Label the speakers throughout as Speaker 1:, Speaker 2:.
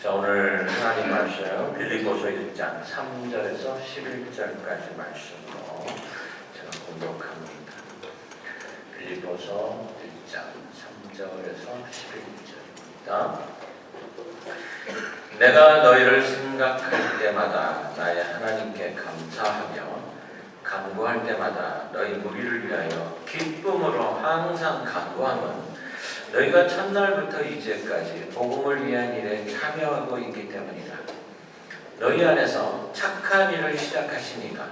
Speaker 1: 자, 오늘 하나님 말씀 빌립보서 1장 3절에서 11절까지 말씀으로 제가 공독합니다. 빌립보서 1장 3절에서 11절입니다. 내가 너희를 생각할 때마다 나의 하나님께 감사하며 간구할 때마다 너희 무리를 위하여 기쁨으로 항상 간구함은 너희가 첫날부터 이제까지 복음을 위한 일에 참여하고 있기 때문이다. 너희 안에서 착한 일을 시작하시니까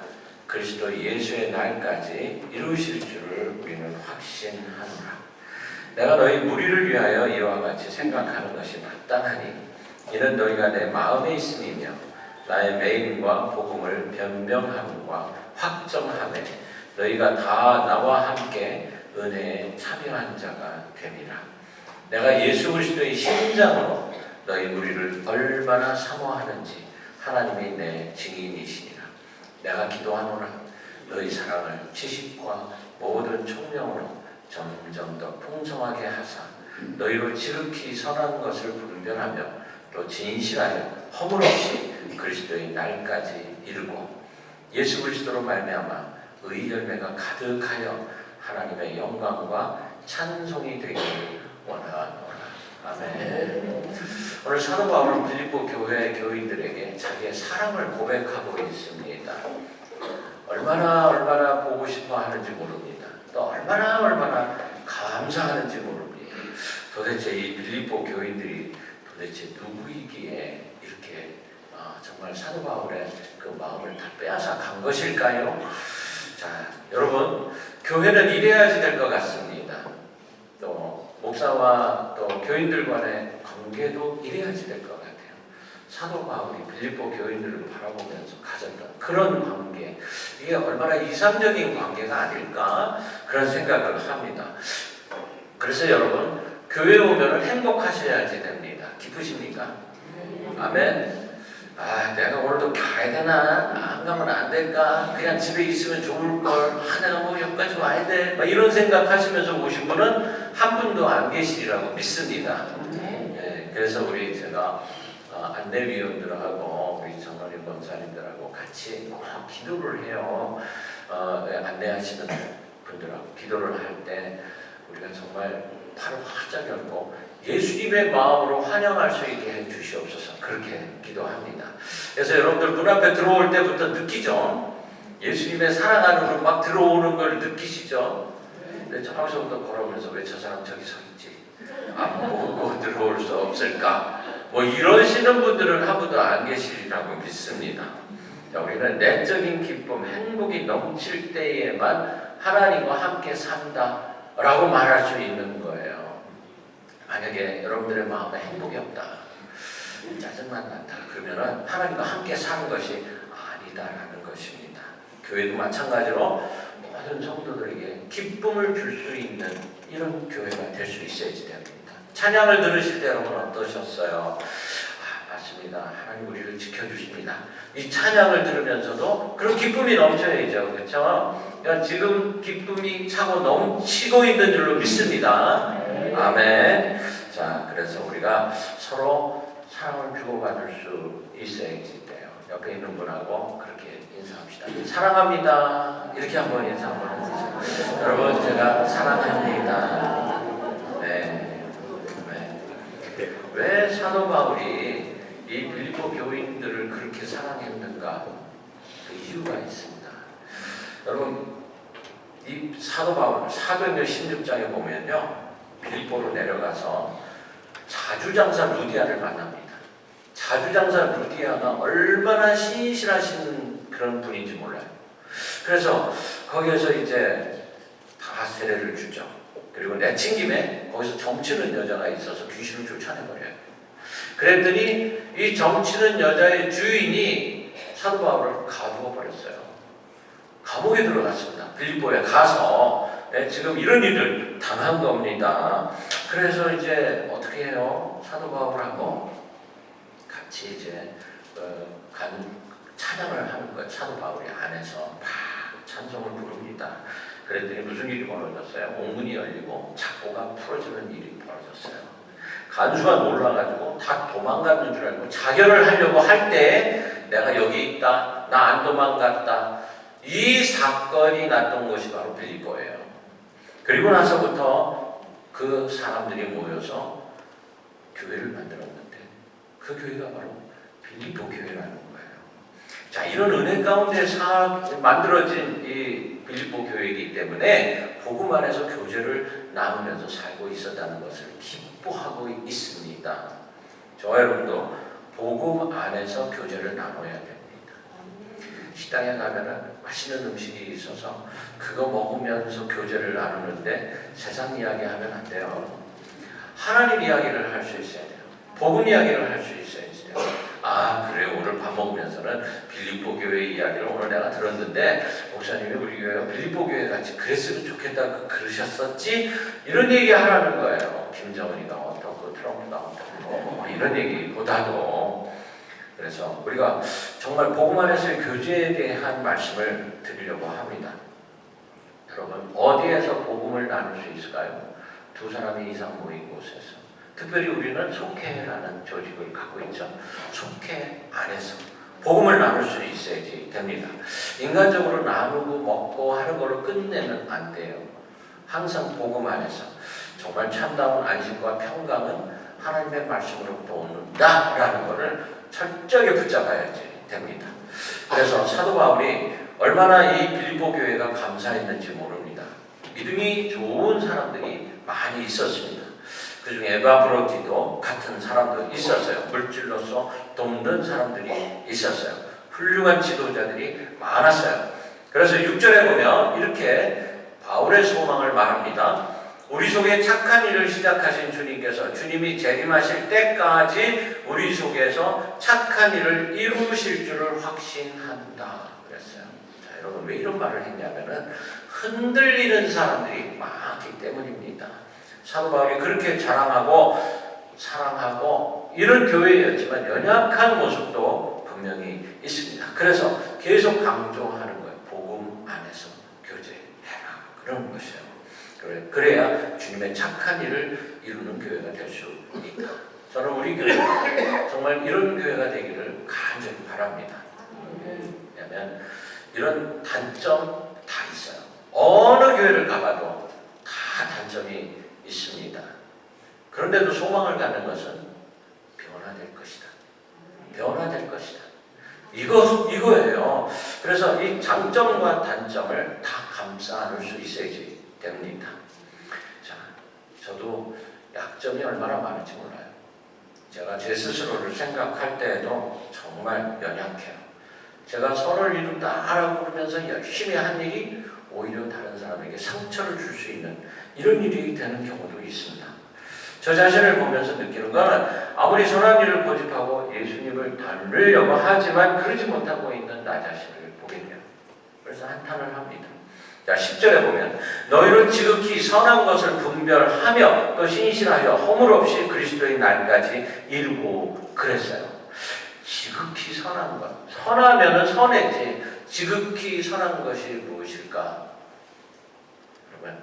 Speaker 1: 그리스도 예수의 날까지 이루실 줄을 우리는 확신하노라. 내가 너희 무리를 위하여 이와 같이 생각하는 것이 마땅하니 이는 너희가 내 마음에 있음이며 나의 매임과 복음을 변명함과 확정함에 너희가 다 나와 함께 은혜에 참여한 자가 됨이라. 내가 예수 그리스도의 심장으로 너희 무리를 얼마나 사모하는지 하나님이 내 증인이시니라. 내가 기도하노라. 너희 사랑을 지식과 모든 총명으로 점점 더 풍성하게 하사 너희로 지극히 선한 것을 분별하며 또 진실하여 허물 없이 그리스도의 날까지 이르고 예수 그리스도로 말미암아 의 열매가 가득하여 하나님의 영광과 찬송이 되기를 원하노라. 아멘. 오늘 사도 바울은 빌립보 교회 교인들에게 자기의 사랑을 고백하고 있습니다. 얼마나 보고 싶어 하는지 모릅니다. 또 얼마나 감사하는지 모릅니다. 도대체 이 빌립보 교인들이 도대체 누구이기에 이렇게 정말 사도 바울의 그 마음을 다 빼앗아 간 것일까요? 자, 여러분, 교회는 이래야지 될 것 같습니다. 또 목사와 또 교인들 간의 관계도 이래야지 될 것 같아요. 사도 바울이 빌립보 교인들을 바라보면서 가졌던 그런 관계, 이게 얼마나 이상적인 관계가 아닐까 그런 생각을 합니다. 그래서 여러분, 교회 오면 행복하셔야지 됩니다. 기쁘십니까? 아멘. 내가 오늘도 가야 되나? 안 가면 안 될까? 그냥 집에 있으면 좋을걸. 내가 뭐 여기까지 와야 돼. 이런 생각하시면서 오신 분은 한 분도 안 계시리라고 믿습니다. 네, 그래서 제가 안내위원들하고 우리 정원일 권사님들하고 같이 기도를 해요. 안내하시는 분들하고 기도를 할 때 우리가 정말 팔을 활짝 열고 예수님의 마음으로 환영할 수 있게 해주시옵소서. 그렇게 기도합니다. 그래서 여러분들 문 앞에 들어올 때부터 느끼죠? 예수님의 사랑 안으로 막 들어오는 걸 느끼시죠? 근데 저기서부터 걸어오면서 왜 저 사람 저기 서 있지? 안 보고 들어올 수 없을까? 이러시는 분들은 한 분도 안 계시리라고 믿습니다. 자, 우리는 내적인 기쁨, 행복이 넘칠 때에만 하나님과 함께 산다라고 말할 수 있는 거예요. 만약에 여러분들의 마음에 행복이 없다, 짜증만 난다, 그러면 하나님과 함께 사는 것이 아니다라는 것입니다. 교회도 마찬가지로 모든 성도들에게 기쁨을 줄 수 있는 이런 교회가 될 수 있어야지 됩니다. 찬양을 들으실 때 여러분 어떠셨어요? 맞습니다. 하나님 우리를 지켜주십니다. 이 찬양을 들으면서도 그런 기쁨이 넘쳐야죠. 그렇죠? 그러니까 지금 기쁨이 차고 넘치고 있는 줄로 믿습니다. 아멘. 자, 그래서 우리가 서로 사랑을 주고받을 수 있어야지 돼요. 옆에 있는 분하고 그렇게 인사합시다. 사랑합니다. 이렇게 한번 인사 한번 해주세요. 여러분, 제가 사랑합니다. 네. 왜 사도 바울이 이 빌립보 교인들을 그렇게 사랑했는가? 그 이유가 있습니다. 여러분, 이 사도 바울, 사도행전 16장에 보면요, 빌립보로 내려가서 자주장사 루디아를 만납니다. 자주장사 루디아가 얼마나 신실하신 그런 분인지 몰라요. 그래서 거기에서 다 세례를 주죠. 그리고 내친김에 거기서 점치는 여자가 있어서 귀신을 쫓아내버려요. 그랬더니 이 점치는 여자의 주인이 사도 바울을 가두어 버렸어요. 감옥에 들어갔습니다. 빌립보에 가서 지금 이런 일을 당한 겁니다. 그래서 어떻게 해요? 사도 바울하고 같이 찬양을 하는 거예요. 사도 바울이 안에서 막 찬송을 부릅니다. 그랬더니 무슨 일이 벌어졌어요? 옥문이 열리고 작고가 풀어지는 일이 벌어졌어요. 간수가 놀라가지고 다 도망가는 줄 알고 자결을 하려고 할 때 내가 여기 있다, 나 안 도망갔다, 이 사건이 났던 것이 바로 빌립보예요. 그리고 나서부터 그 사람들이 모여서 교회를 만들었는데 그 교회가 바로 빌립보 교회라는 거예요. 자, 이런 은혜 가운데 만들어진 이 빌립보 교회이기 때문에 복음 안에서 교제를 나누면서 살고 있었다는 것을 기뻐하고 있습니다. 저와 여러분도 복음 안에서 교제를 나눠야 됩니다. 식당에 가면은 맛있는 음식이 있어서 그거 먹으면서 교제를 나누는데 세상 이야기 하면 안 돼요. 하나님 이야기를 할 수 있어야 돼요. 복음 이야기를 할 수 있어야 돼요. 아, 그래요. 오늘 밥 먹으면서는 빌립보 교회 이야기를 오늘 내가 들었는데 목사님이 우리 교회가 빌립보 교회 같이 그랬으면 좋겠다 그러셨었지? 이런 얘기 하라는 거예요. 김정은이가 어떻고 트럼프가 어떻고 이런 얘기보다도. 그래서 우리가 정말 복음 안에서의 교제에 대한 말씀을 드리려고 합니다. 여러분, 어디에서 복음을 나눌 수 있을까요? 두 사람이 이상 모인 곳에서. 특별히 우리는 속회라는 조직을 갖고 있죠. 속회 안에서 복음을 나눌 수 있어야지 됩니다. 인간적으로 나누고 먹고 하는 걸로 끝내면 안 돼요. 항상 복음 안에서 정말 참다운 안식과 평강은 하나님의 말씀으로부터 온다라는 것을 철저하게 붙잡아야지 됩니다. 그래서 사도 바울이 얼마나 이 빌립보 교회가 감사했는지 모릅니다. 믿음이 좋은 사람들이 많이 있었습니다. 그중에 에바브로디도 같은 사람도 있었어요. 물질로서 돕는 사람들이 있었어요. 훌륭한 지도자들이 많았어요. 그래서 6절에 보면 이렇게 바울의 소망을 말합니다. 우리 속에 착한 일을 시작하신 주님께서 주님이 재림하실 때까지 우리 속에서 착한 일을 이루실 줄을 확신한다 그랬어요. 자, 여러분 왜 이런 말을 했냐면은 흔들리는 사람들이 많기 때문입니다. 사도 바울이 그렇게 자랑하고 사랑하고 이런 교회였지만 연약한 모습도 분명히 있습니다. 그래서 계속 강조하는 거예요. 복음 안에서 교제해라. 그런 것이에요. 그래야 주님의 착한 일을 이루는 교회가 될 수 있다. 저는 우리 교회가 정말 이런 교회가 되기를 간절히 바랍니다. 왜냐하면 이런 단점 다 있어요. 어느 교회를 가봐도 다 단점이 있습니다. 그런데도 소망을 갖는 것은 변화될 것이다. 변화될 것이다. 이거예요. 그래서 이 장점과 단점을 다 감싸 안을 수 있어야지 됩니다. 자, 저도 약점이 얼마나 많은지 몰라요. 제가 제 스스로를 생각할 때에도 정말 연약해요. 제가 선을 이룬다라고 그러면서 열심히 한 일이 오히려 다른 사람에게 상처를 줄 수 있는 이런 일이 되는 경우도 있습니다. 저 자신을 보면서 느끼는 것은 아무리 선한 일을 고집하고 예수님을 닮으려고 하지만 그러지 못하고 있는 나 자신을 보게 돼요. 그래서 한탄을 합니다. 자, 10절에 보면 너희는 지극히 선한 것을 분별하며 또 신실하여 허물 없이 그리스도의 날까지 이루고 그랬어요. 지극히 선한 것. 선하면은 선했지. 지극히 선한 것이 무엇일까? 그러면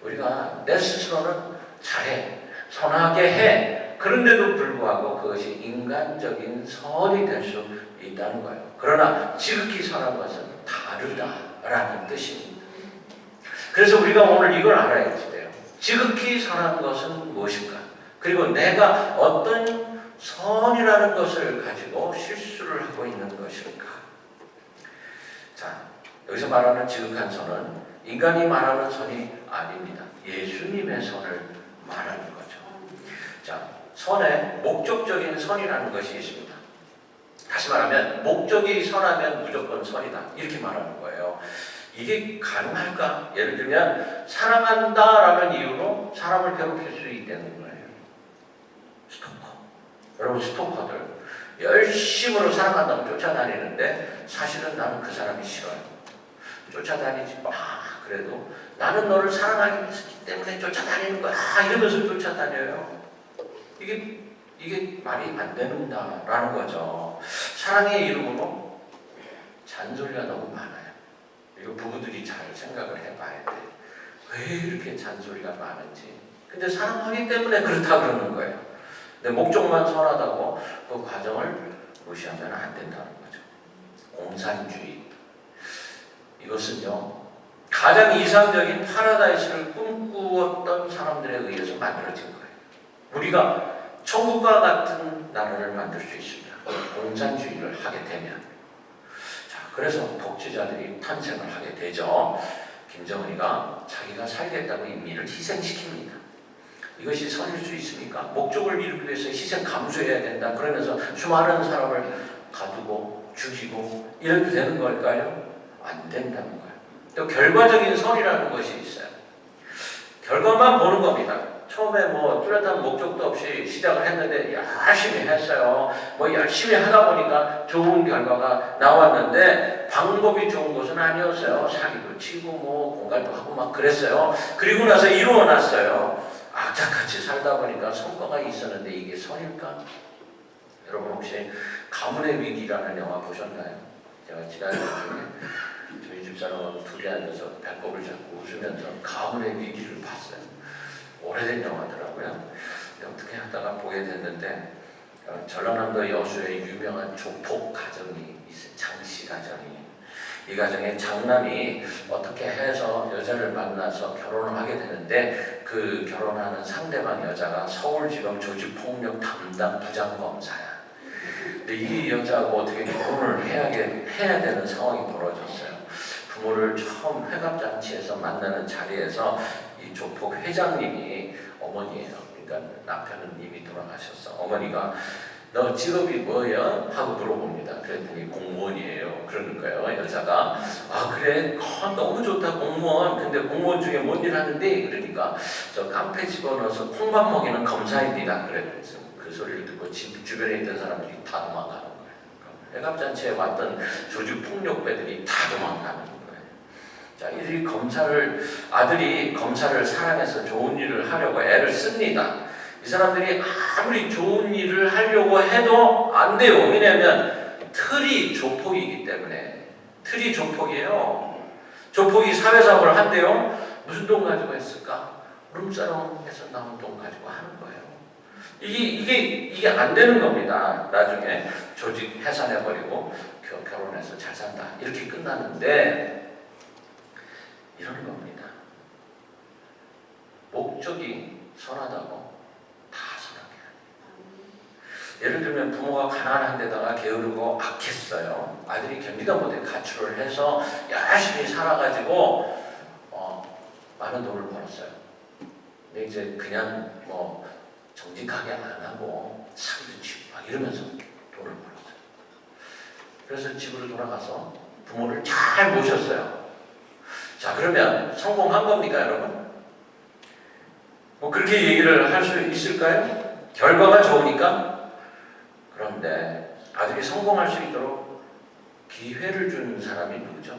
Speaker 1: 우리가 내 스스로는 잘해, 선하게 해. 그런데도 불구하고 그것이 인간적인 선이 될 수 있다는 거예요. 그러나 지극히 선한 것은 다르다라는 뜻입니다. 그래서 우리가 오늘 이걸 알아야지 돼요. 지극히 선한 것은 무엇인가? 그리고 내가 어떤 선이라는 것을 가지고 실수를 하고 있는 것일까? 자, 여기서 말하는 지극한 선은 인간이 말하는 선이 아닙니다. 예수님의 선을 말하는 거죠. 자, 선에 목적적인 선이라는 것이 있습니다. 다시 말하면 목적이 선하면 무조건 선이다. 이렇게 말하는 거예요. 이게 가능할까? 예를 들면 사랑한다라는 이유로 사람을 괴롭힐 수 있다는 거예요. 스토커. 여러분 스토커들 열심으로 사랑한다고 쫓아다니는데 사실은 나는 그 사람이 싫어요. 쫓아다니지 마. 그래도 나는 너를 사랑하기 때문에 쫓아다니는 거야. 이러면서 쫓아다녀요. 이게 말이 안 된다라는 거죠. 사랑의 이름으로 잔소리가 너무 많아요. 이거 부부들이 잘 생각을 해봐야 돼. 왜 이렇게 잔소리가 많은지. 근데 사랑하기 때문에 그렇다 그러는 거예요. 근데 목적만 선하다고 그 과정을 무시하면 안 된다는 거죠. 공산주의. 이것은요, 가장 이상적인 파라다이스를 꿈꾸었던 사람들에 의해서 만들어진 거예요. 우리가 천국과 같은 나라를 만들 수 있습니다. 공산주의를 하게 되면. 자, 그래서 독재자들이 탄생을 하게 되죠. 김정은이가 자기가 살겠다고 인민을 희생시킵니다. 이것이 선일 수 있습니까? 목적을 이루기 위해서 희생 감수해야 된다. 그러면서 수많은 사람을 가두고 죽이고 이래도 되는 걸까요? 안 된다는 거예요. 또 결과적인 선이라는 것이 있어요. 결과만 보는 겁니다. 처음에 뭐 뚜렷한 목적도 없이 시작을 했는데 열심히 했어요. 뭐 열심히 하다 보니까 좋은 결과가 나왔는데 방법이 좋은 것은 아니었어요. 사기도 치고 뭐 공갈도 하고 막 그랬어요. 그리고 나서 이루어놨어요. 악착같이 살다 보니까 성과가 있었는데 이게 선일까? 여러분 혹시 가문의 위기라는 영화 보셨나요? 제가 지난주 중에 저희 집사람하고 둘이 앉아서 배꼽을 잡고 웃으면서 가문의 위기를 봤어요. 오래된 영화더라고요. 어떻게 하다가 보게 됐는데 전라남도 여수의 유명한 조폭 가정이 있어요. 장씨 가정이. 이 가정의 장남이 어떻게 해서 여자를 만나서 결혼을 하게 되는데 그 결혼하는 상대방 여자가 서울지검 조직폭력 담당 부장검사야. 근데 이 여자하고 어떻게 결혼을 해야 되는 상황이 벌어졌어요. 부모를 처음 회갑잔치에서 만나는 자리에서 이 조폭 회장님이 어머니예요. 그러니까 남편은 이미 돌아가셨어. 어머니가 너 직업이 뭐야? 하고 물어봅니다. 그랬더니 공무원이에요. 그러는 거예요. 여자가 아 그래? 너무 좋다 공무원. 근데 공무원 중에 뭔 일 하는데? 그러니까 저 깡패 집어넣어서 콩밥 먹이는 검사입니다. 그랬죠. 그 소리를 듣고 주변에 있던 사람들이 다 도망가는 거예요. 회갑잔치에 왔던 조직폭력배들이 다 도망가는 거예요. 자, 이들이 아들이 검사를 사랑해서 좋은 일을 하려고 애를 씁니다. 이 사람들이 아무리 좋은 일을 하려고 해도 안 돼요. 왜냐하면 틀이 조폭이기 때문에. 틀이 조폭이에요. 조폭이 사회사업을 한대요. 무슨 돈 가지고 했을까? 룸사롱에서 나온 돈 가지고 하는 거예요. 이게 안 되는 겁니다. 나중에 조직 해산해버리고 결혼해서 잘 산다. 이렇게 끝나는데 이러는 겁니다. 목적이 선하다고 다 선하게. 예를 들면 부모가 가난한 데다가 게으르고 악했어요. 아들이 견디다 못해 가출을 해서 열심히 살아가지고 많은 돈을 벌었어요. 근데 이제 그냥 뭐 정직하게 안 하고 사기도 치고 막 이러면서 돈을 벌었어요. 그래서 집으로 돌아가서 부모를 잘 모셨어요. 자, 그러면 성공한 겁니까, 여러분? 뭐 그렇게 얘기를 할 수 있을까요? 결과가 좋으니까. 그런데 아들이 성공할 수 있도록 기회를 준 사람이 누구죠?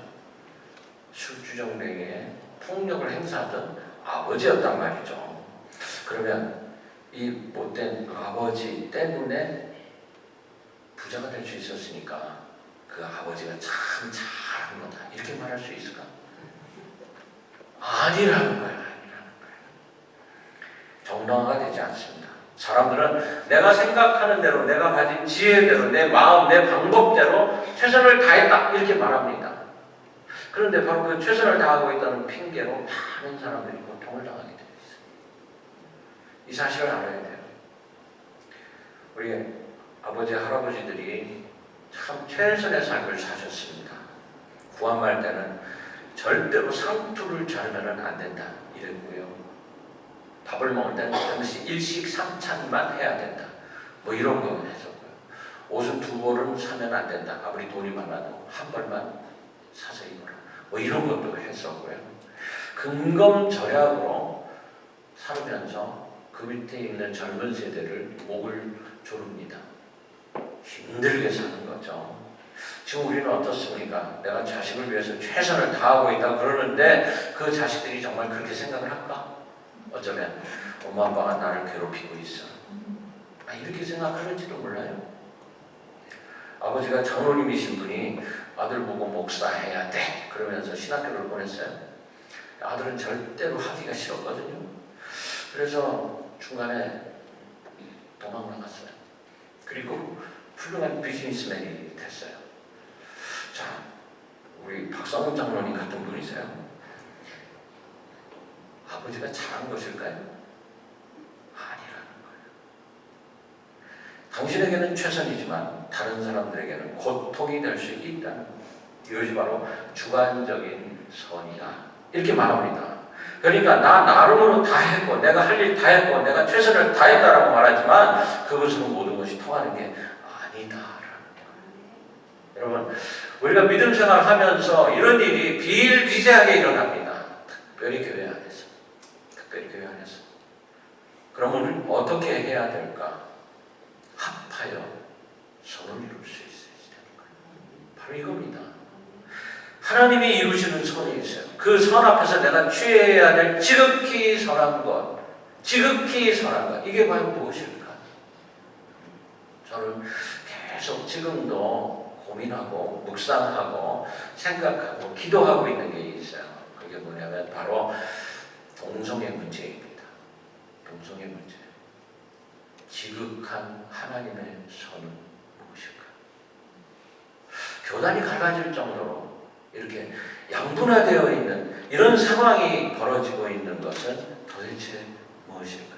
Speaker 1: 술주정뱅이에 폭력을 행사하던 아버지였단 말이죠. 그러면 이 못된 아버지 때문에 부자가 될 수 있었으니까 그 아버지가 참 잘한 거다. 이렇게 말할 수 있을까? 아니라는 거예요. 정당화가 되지 않습니다. 사람들은 내가 생각하는 대로, 내가 가진 지혜대로, 내 마음, 내 방법대로 최선을 다했다 이렇게 말합니다. 그런데 바로 그 최선을 다하고 있다는 핑계로 많은 사람들이 고통을 당하게 되어 있어요. 이 사실을 알아야 돼요. 우리 아버지, 할아버지들이 참 최선의 삶을 사셨습니다. 구한말 때는 절대로 상투를 잘면은 안 된다 이랬고요. 밥을 먹을 때는 당시 일식 3찬만 해야 된다. 뭐 이런 거 했었고요. 옷은 2벌은 사면 안 된다. 아무리 돈이 많아도 한 벌만 사서 입어라. 뭐 이런 것도 했었고요. 근검절약으로 살면서 그 밑에 있는 젊은 세대를 목을 조릅니다. 힘들게 사는 거죠. 지금 우리는 어떻습니까? 내가 자식을 위해서 최선을 다하고 있다 그러는데 그 자식들이 정말 그렇게 생각을 할까? 어쩌면 엄마 아빠가 나를 괴롭히고 있어. 이렇게 생각하는지도 몰라요. 아버지가 장로님이신 분이 아들 보고 목사해야 돼 그러면서 신학교를 보냈어요. 아들은 절대로 하기가 싫었거든요. 그래서 중간에 도망나갔어요. 그리고 훌륭한 비즈니스맨이 됐어요. 자, 우리 박성훈 장로님 같은 분이세요. 아버지가 잘한 것일까요? 아니라는 거예요. 당신에게는 최선이지만 다른 사람들에게는 고통이 될 수 있다는 거예요. 이것이 바로 주관적인 선이다. 이렇게 말합니다. 그러니까 나 나름으로 다 했고 내가 할 일 다 했고 내가 최선을 다했다라고 말하지만 그것으로 모든 것이 통하는 게 아니다라는 거예요. 여러분, 우리가 믿음 생활하면서 이런 일이 비일비재하게 일어납니다. 특별히 교회 안에서. 특별히 교회 안에서. 그러면 어떻게 해야 될까? 합하여 선을 이룰 수 있어야 되는 거예요. 바로 이겁니다. 하나님이 이루시는 선이 있어요. 그 선 앞에서 내가 취해야 될 지극히 선한 것, 지극히 선한 것, 이게 과연 무엇일까? 저는 계속 지금도 고민하고 묵상하고 생각하고 기도하고 있는 게 있어요. 그게 뭐냐면 바로 동성애 문제입니다. 동성애 문제. 지극한 하나님의 선은 무엇일까? 교단이 갈라질 정도로 이렇게 양분화되어 있는 이런 상황이 벌어지고 있는 것은 도대체 무엇일까?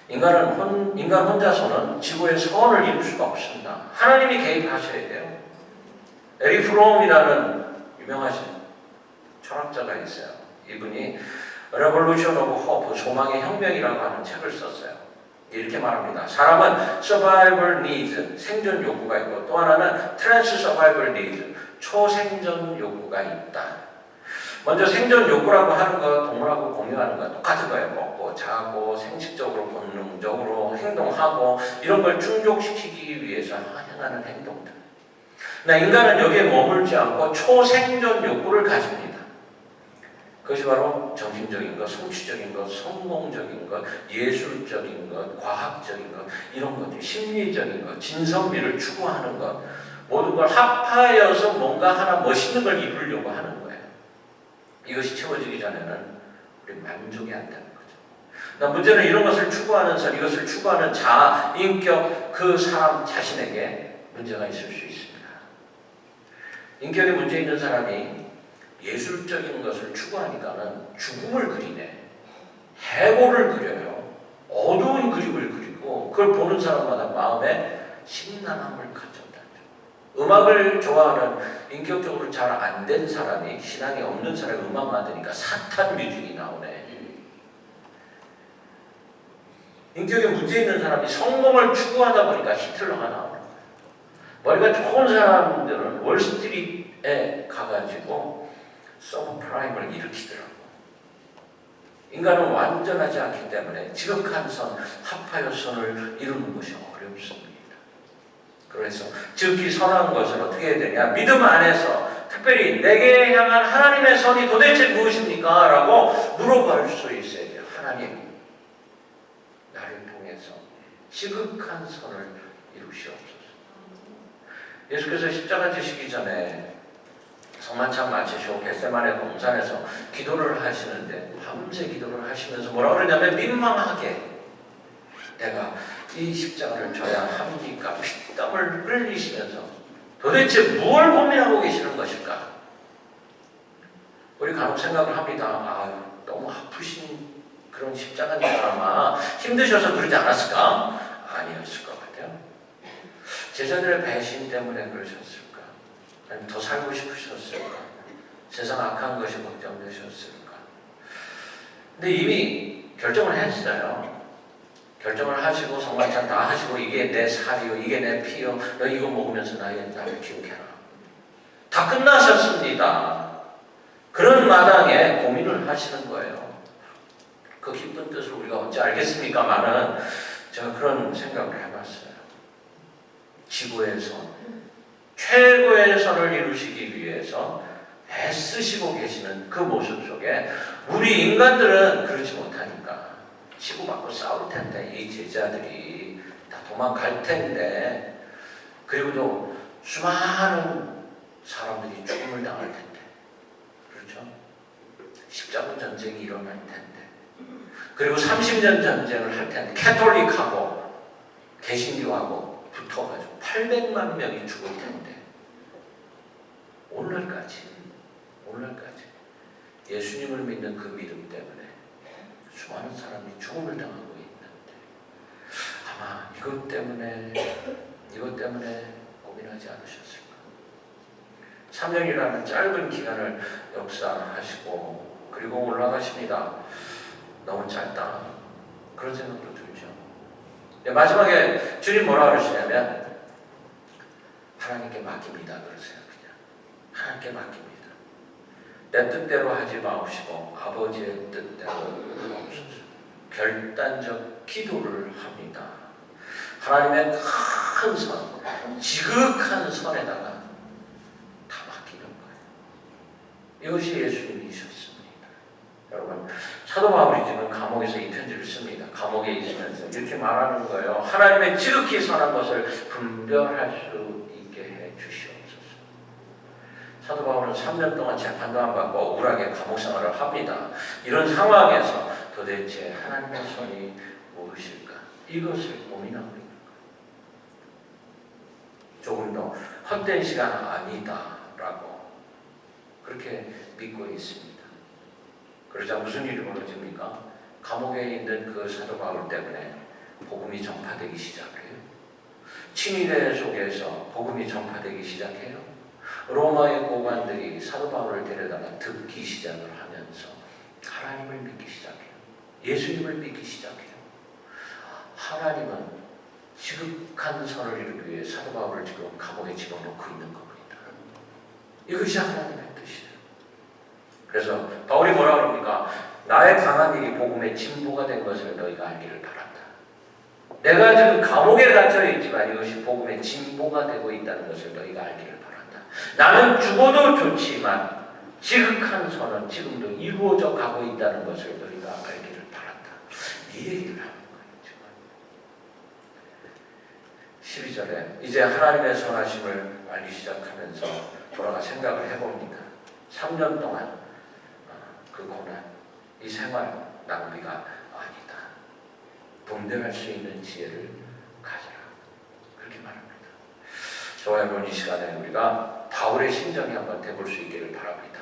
Speaker 1: 인간 혼자서는 지구의 선을 이룰 수가 없습니다. 하나님이 개입하셔야 돼요. 에릭 프롬이라는 유명하신 철학자가 있어요. 이분이 Revolution of Hope, 소망의 혁명이라고 하는 책을 썼어요. 이렇게 말합니다. 사람은 survival needs, 생존 욕구가 있고 또 하나는 trans-survival needs, 초생존 욕구가 있다. 먼저 생존 욕구라고 하는 것, 동물하고 공유하는 것 똑같은 거예요. 먹고 자고 생식적으로 본능적으로 행동하고 이런 걸 충족시키기 위해서 행하는 행동들. 인간은 여기에 머물지 않고 초생존 욕구를 가집니다. 그것이 바로 정신적인 것, 성취적인 것, 성공적인 것, 예술적인 것, 과학적인 것, 이런 것들, 심리적인 것, 진선미를 추구하는 것, 모든 걸 합하여서 뭔가 하나 멋있는 걸 이루려고 하는 거예요. 이것이 채워지기 전에는 우리 만족이 안 되는 거죠. 문제는 이런 것을 추구하는 사람, 이것을 추구하는 자아, 인격, 그 사람 자신에게 문제가 있을 수 있습니다. 인격에 문제 있는 사람이 예술적인 것을 추구하니까는 죽음을 그리네, 해고를 그려요, 어두운 그림을 그리고 그걸 보는 사람마다 마음에 심란함을 가져다죠. 음악을 좋아하는 인격적으로 잘 안 된 사람이, 신앙이 없는 사람이 음악 만드니까 사탄 뮤직이 나오네. 인격에 문제 있는 사람이 성공을 추구하다 보니까 히틀러가 나오는 거예요. 머리가 좋은 사람들은 월스트리트에 가가지고 서브프라임을 일으키더라고. 인간은 완전하지 않기 때문에 지극한 선, 합하여 선을 이루는 것이 어렵습니다. 그래서 지극히 선한 것을 어떻게 해야 되냐? 믿음 안에서 특별히 내게 향한 하나님의 선이 도대체 무엇입니까? 라고 물어볼 수 있어야 돼요. 하나님, 나를 통해서 지극한 선을 이루시옵소서. 예수께서 십자가 지시기 전에 성만찬 마치시고 겟세마네 동산에서 기도를 하시는데 밤새 기도를 하시면서 뭐라고 그러냐면 민망하게 내가 이 십자가를 져야 합니까? 피땀을 흘리시면서 도대체 뭘 고민하고 계시는 것일까? 우리 간혹 생각을 합니다. 너무 아프신 그런 십자가니까 아마 힘드셔서 그러지 않았을까? 아니었을 것 같아요. 제자들의 배신 때문에 그러셨을까? 아니면 더 살고 싶으셨을까? 세상 악한 것이 걱정되셨을까? 근데 이미 결정을 했어요. 결정을 하시고 성만찬 다 하시고 이게 내 살이요, 이게 내 피요, 너 이거 먹으면서 나를 기억해라. 다 끝나셨습니다. 그런 마당에 고민을 하시는 거예요. 그 기쁜 뜻을 우리가 어찌 알겠습니까마는 제가 그런 생각을 해봤어요. 지구의 선, 최고의 선을 이루시기 위해서 애쓰시고 계시는 그 모습 속에 우리 인간들은 그렇지 못하니까 치고받고 싸울 텐데, 이 제자들이 다 도망갈 텐데, 그리고 또 수많은 사람들이 죽음을 당할 텐데, 그렇죠? 십자군 전쟁이 일어날 텐데, 그리고 30년 전쟁을 할 텐데 캐톨릭하고 개신교하고 붙어가지고 800만 명이 죽을 텐데 오늘날까지 예수님을 믿는 그 믿음 때문에 수많은 사람이 죽음을 당하고 있는데 아마 이것 때문에 고민하지 않으셨을까? 3년이라는 짧은 기간을 역사하시고 그리고 올라가십니다. 너무 짧다. 그런 생각도 들죠. 마지막에 주님 뭐라 그러시냐면 하나님께 맡깁니다. 그러세요. 그냥 하나님께 맡깁니다. 내 뜻대로 하지 마옵시고 아버지의 뜻대로 하옵소서. 결단적 기도를 합니다. 하나님의 큰 선, 지극한 선에다가 다 맡기는 거예요. 이것이 예수님이셨습니다. 여러분, 사도 바울이 지금 감옥에서 이 편지를 씁니다. 감옥에 있으면서 이렇게 말하는 거예요. 하나님의 지극히 선한 것을 분별할 수 있게 해 주시옵소서. 사도 바울은 3년 동안 재판도 안 받고 억울하게 감옥 생활을 합니다. 이런 상황에서 도대체 하나님의 선이 무엇일까? 이것을 고민하고 있는 거예요. 조금 더 헛된 시간 아니다라고 그렇게 믿고 있습니다. 그러자 무슨 일이 벌어집니까? 감옥에 있는 그 사도 바울 때문에 복음이 전파되기 시작해요. 친위대 속에서 복음이 전파되기 시작해요. 로마의 고관들이 사도 바울을 데려다가 듣기 시작을 하면서 하나님을 믿기 시작해요. 예수님을 믿기 시작해요. 하나님은 지극한 선을 이루기 위해 사도 바울을 지금 감옥에 집어넣고 있는 겁니다. 이것이 하나님의 뜻이에요. 그래서 바울이 뭐라 그럽니까? 나의 당한 일이 복음의 진보가 된 것을 너희가 알기를 바란다. 내가 지금 감옥에 갇혀 있지만 이것이 복음의 진보가 되고 있다는 것을 너희가 알기를 바란다. 나는 죽어도 좋지만 지극한 선은 지금도 이루어져 가고 있다는 것을 너희가 알기를 바란다. 이 얘기를 하는 거예요. 12절에 이제 하나님의 선하심을 알기 시작하면서 돌아가 생각을 해봅니다. 3년 동안 그 고난, 이 생활 낭비가 아니다. 분별할 수 있는 지혜를 가져라. 그렇게 말합니다. 저와 여러분, 이 시간에 우리가 바울의 심정이 한번 돼볼 수 있기를 바랍니다.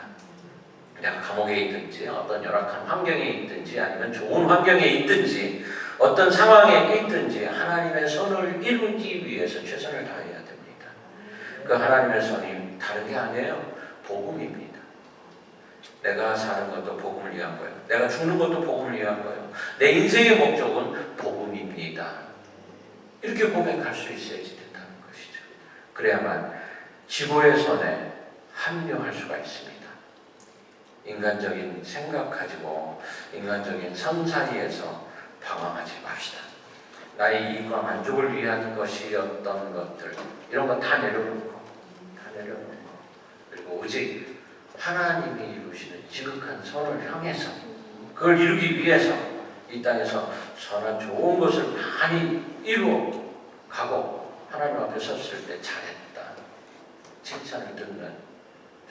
Speaker 1: 내가 감옥에 있든지 어떤 열악한 환경에 있든지 아니면 좋은 환경에 있든지 어떤 상황에 있든지 하나님의 선을 이루기 위해서 최선을 다해야 됩니다. 그 하나님의 선이 다른 게 아니에요. 복음입니다. 내가 사는 것도 복음을 위한 거예요. 내가 죽는 것도 복음을 위한 거예요. 내 인생의 목적은 복음입니다. 이렇게 고백할 수 있어야지 된다는 것이죠. 그래야만 지고의 선에 합류할 수가 있습니다. 인간적인 생각 가지고 인간적인 선 사이에서 방황하지 맙시다. 나의 이익과 만족을 위한 것이었던 것들, 이런 거 다 내려놓고 그리고 오직 하나님이 이루시는 지극한 선을 향해서 그걸 이루기 위해서 이 땅에서 선한 좋은 것을 많이 이루어 가고 하나님 앞에 섰을 때 잘했다 칭찬을 듣는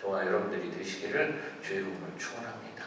Speaker 1: 저와 여러분들이 되시기를 주의 이름으로 축원합니다.